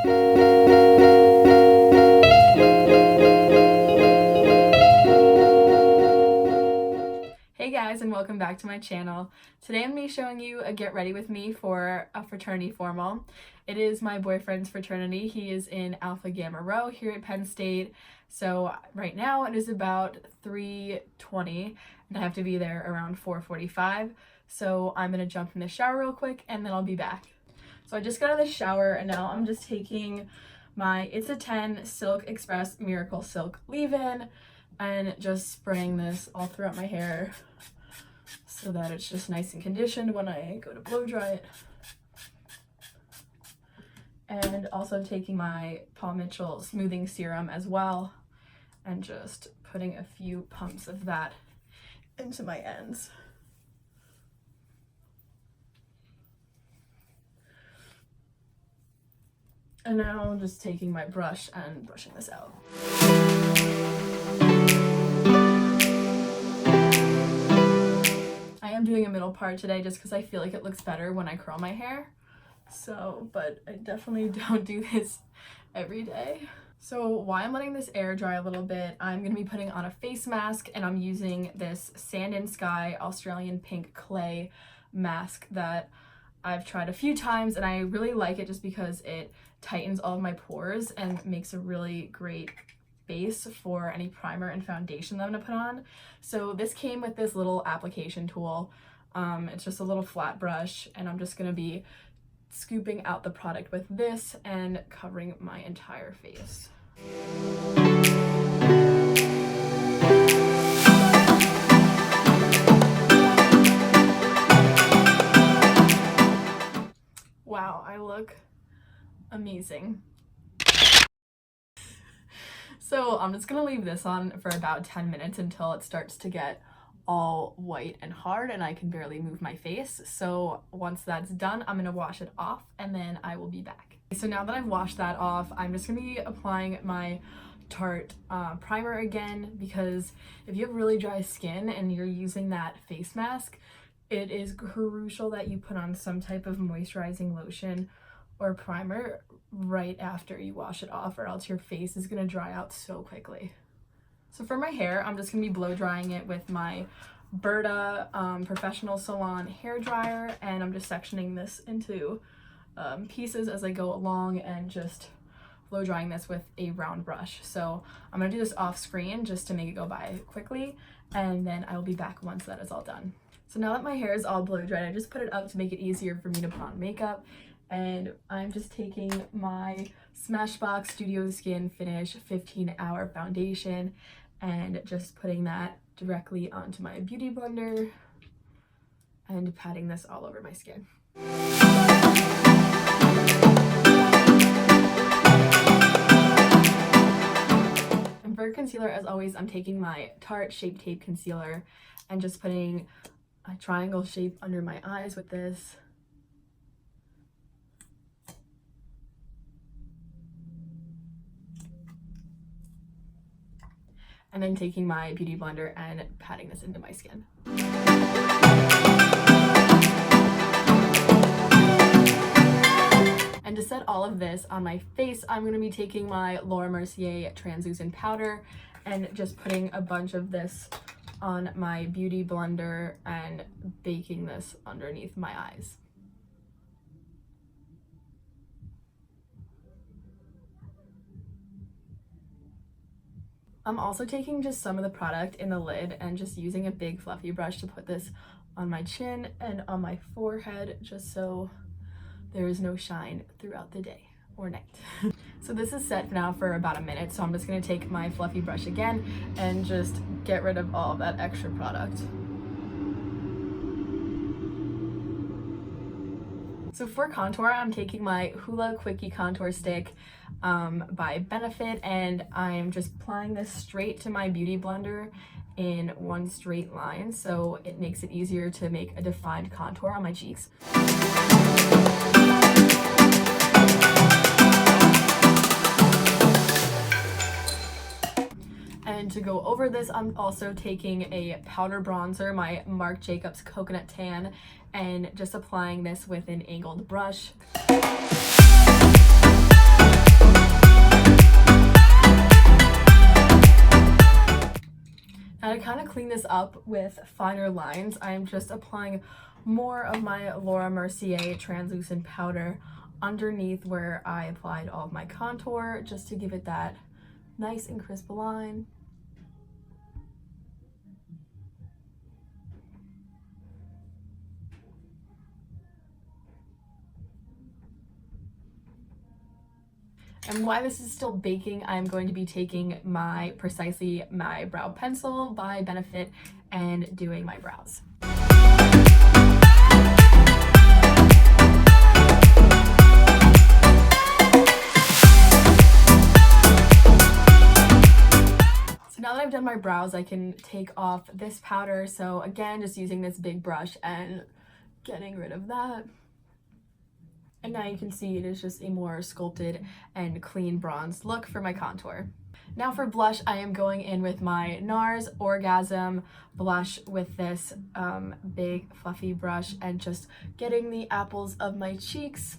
Hey guys, and welcome back to my channel. Today I'm going to be showing you a get ready with me for a fraternity formal. It is my boyfriend's fraternity. He is in Alpha Gamma Rho here at Penn State. So right now it is about 3:20 and I have to be there around 4:45. So I'm going to jump in the shower real quick and then I'll be back. So I just got out of the shower and now I'm just taking my It's a 10 Silk Express Miracle Silk leave-in and just spraying this all throughout my hair so that it's just nice and conditioned when I go to blow dry it. And also taking my Paul Mitchell smoothing serum as well and just putting a few pumps of that into my ends. And now I'm just taking my brush and brushing this out. I am doing a middle part today just because I feel like it looks better when I curl my hair. So, but I definitely don't do this every day. So while I'm letting this air dry a little bit, I'm going to be putting on a face mask, and I'm using this Sand and Sky Australian Pink Clay mask that I've tried a few times, and I really like it just because it tightens all of my pores and makes a really great base for any primer and foundation that I'm gonna put on. So this came with this little application tool. It's just a little flat brush, and I'm just gonna be scooping out the product with this and covering my entire face. Wow, I look amazing. So I'm just gonna leave this on for about 10 minutes until it starts to get all white and hard and I can barely move my face. So once that's done, I'm gonna wash it off and then I will be back. So now that I've washed that off, I'm just gonna be applying my Tarte primer again, because if you have really dry skin and you're using that face mask, it is crucial that you put on some type of moisturizing lotion or primer right after you wash it off, or else your face is gonna dry out so quickly. So for my hair, I'm just gonna be blow drying it with my Berta Professional Salon hair dryer, and I'm just sectioning this into pieces as I go along and just blow drying this with a round brush. So I'm gonna do this off screen just to make it go by quickly, and then I will be back once that is all done. So now that my hair is all blow dried, I just put it up to make it easier for me to put on makeup. And I'm just taking my Smashbox Studio Skin Finish 15-Hour Foundation and just putting that directly onto my beauty blender and patting this all over my skin. And for concealer, as always, I'm taking my Tarte Shape Tape Concealer and just putting a triangle shape under my eyes with this. And then taking my beauty blender and patting this into my skin. And to set all of this on my face, I'm going to be taking my Laura Mercier translucent powder and just putting a bunch of this on my beauty blender and baking this underneath my eyes. I'm also taking just some of the product in the lid and just using a big fluffy brush to put this on my chin and on my forehead, just so there is no shine throughout the day or night. So this is set now for about a minute, so I'm just going to take my fluffy brush again and just get rid of all of that extra product. So for contour, I'm taking my Hoola Quickie Contour Stick by Benefit, and I'm just applying this straight to my beauty blender in one straight line, so it makes it easier to make a defined contour on my cheeks. And to go over this, I'm also taking a powder bronzer, my Marc Jacobs Coconut Tan, and just applying this with an angled brush. clean this up with finer lines, I'm just applying more of my Laura Mercier translucent powder underneath where I applied all of my contour, just to give it that nice and crisp line. And while this is still baking, I'm going to be taking my Precisely My Brow Pencil by Benefit and doing my brows. So now that I've done my brows, I can take off this powder. So again, just using this big brush and getting rid of that. And now you can see it is just a more sculpted and clean bronze look for my contour. Now for blush, I am going in with my NARS Orgasm blush with this big fluffy brush and just getting the apples of my cheeks.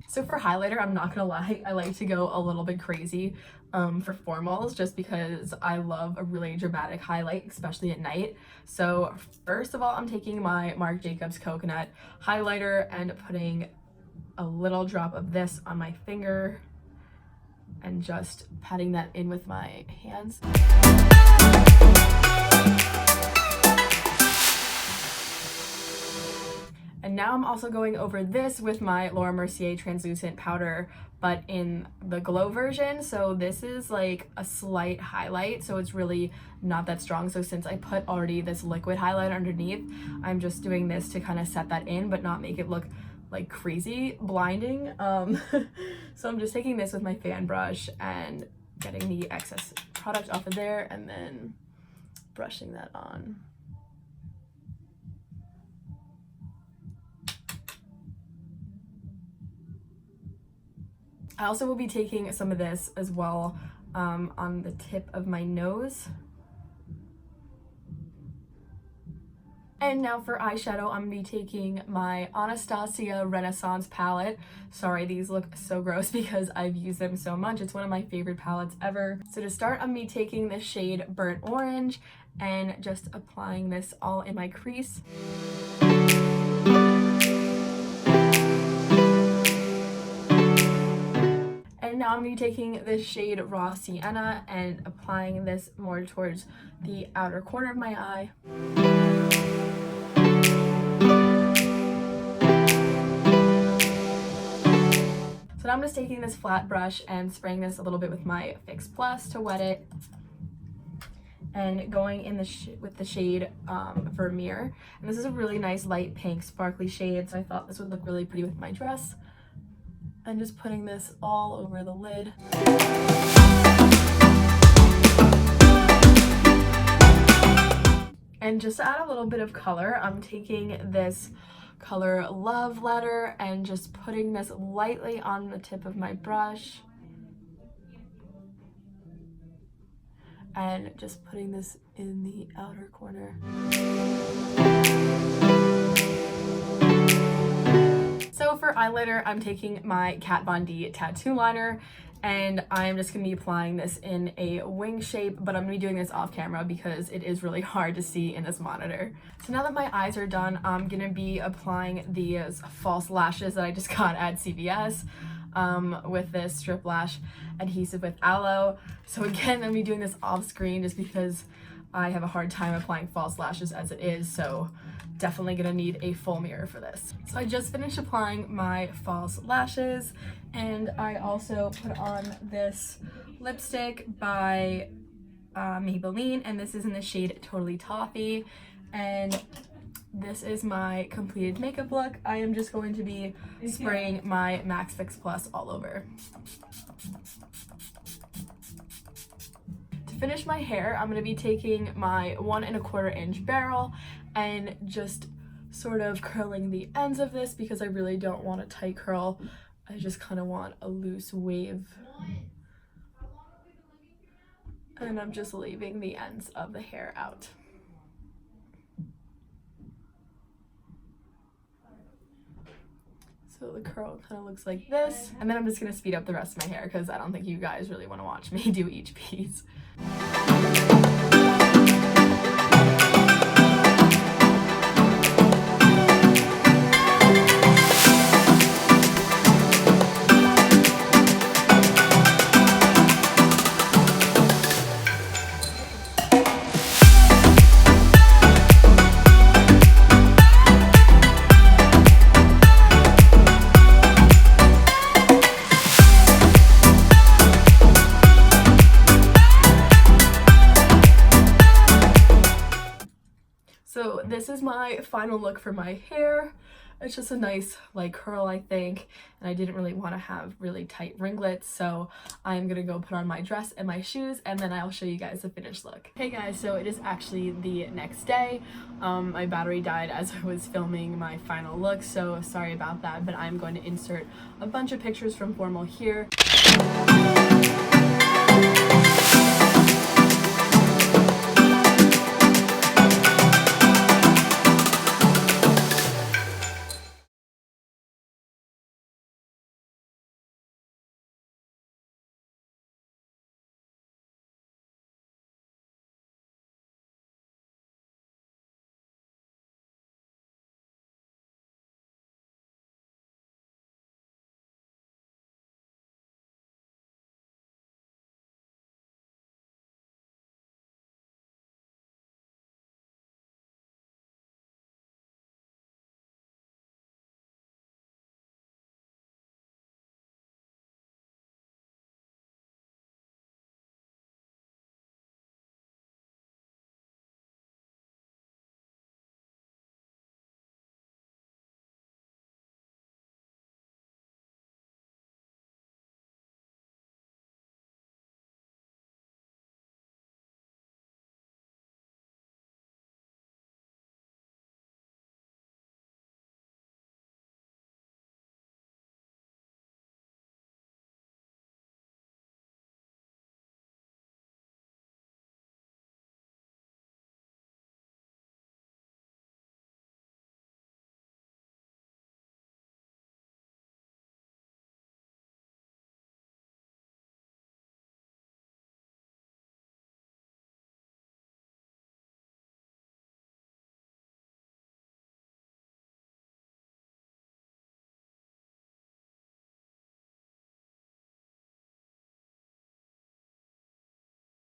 So for highlighter, I'm not gonna lie, I like to go a little bit crazy for formals, just because I love a really dramatic highlight, especially at night. So first of all, I'm taking my Marc Jacobs Coconut highlighter and putting a little drop of this on my finger and just patting that in with my hands. And now I'm also going over this with my Laura Mercier translucent powder, but in the glow version. So this is like a slight highlight, so it's really not that strong. So since I put already this liquid highlight underneath, I'm just doing this to kind of set that in, but not make it look like crazy blinding. So I'm just taking this with my fan brush and getting the excess product off of there and then brushing that on. I also will be taking some of this as well on the tip of my nose. And now for eyeshadow, I'm going to be taking my Anastasia Renaissance palette. Sorry, these look so gross because I've used them so much. It's one of my favorite palettes ever. So to start, I'm going to be taking the shade Burnt Orange and just applying this all in my crease. And now I'm going to be taking this shade Raw Sienna and applying this more towards the outer corner of my eye. So now I'm just taking this flat brush and spraying this a little bit with my Fix Plus to wet it. And going in with the shade Vermeer. And this is a really nice light pink sparkly shade, so I thought this would look really pretty with my dress. And just putting this all over the lid. And just to add a little bit of color, I'm taking this color Love Letter and just putting this lightly on the tip of my brush. And just putting this in the outer corner. So for eyeliner, I'm taking my Kat Von D tattoo liner and I'm just going to be applying this in a wing shape, but I'm going to be doing this off camera because it is really hard to see in this monitor. So now that my eyes are done, I'm going to be applying these false lashes that I just got at CVS with this strip lash adhesive with aloe. So again, I'm going to be doing this off screen just because I have a hard time applying false lashes as it is, so definitely gonna need a full mirror for this. So I just finished applying my false lashes and I also put on this lipstick by Maybelline, and this is in the shade Totally Toffee, and this is my completed makeup look. I am just going to be spraying my MAC Fix Plus all over. To finish my hair, I'm going to be taking my 1 1/4 inch barrel and just sort of curling the ends of this because I really don't want a tight curl. I just kind of want a loose wave. And I'm just leaving the ends of the hair out. So So the curl kind of looks like this. And then I'm just gonna speed up the rest of my hair because I don't think you guys really want to watch me do each piece. So this is my final look for my hair. It's just a nice like curl, I think, and I didn't really want to have really tight ringlets, so I'm gonna go put on my dress and my shoes and then I'll show you guys the finished look. Hey guys, so it is actually the next day. My battery died as I was filming my final look, so sorry about that, but I'm going to insert a bunch of pictures from formal here.